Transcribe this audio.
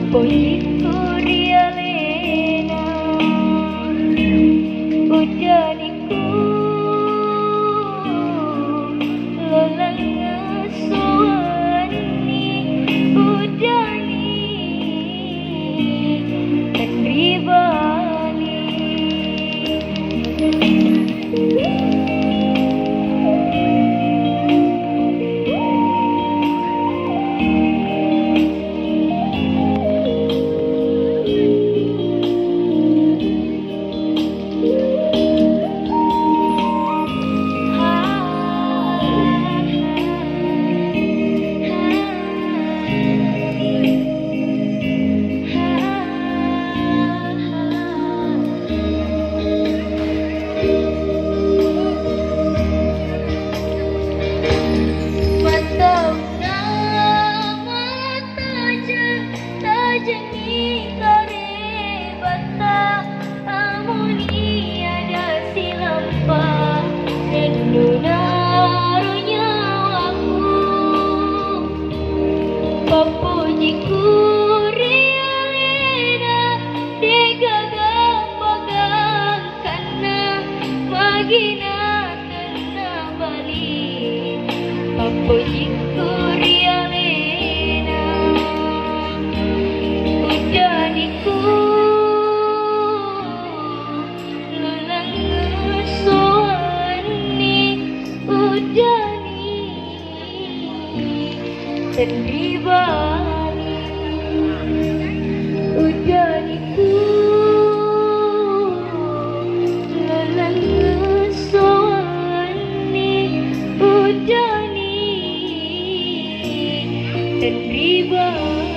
Papojiku rialena Ujaniku Lelang suani Ujani Dan ribani Papojiku rialena Degaga pagang kana Magina tena bali Papojiku rialena Ujaniku Lelang suani Ujani Dan ribani Ujaniku Lelang suani Ujani Dan ribani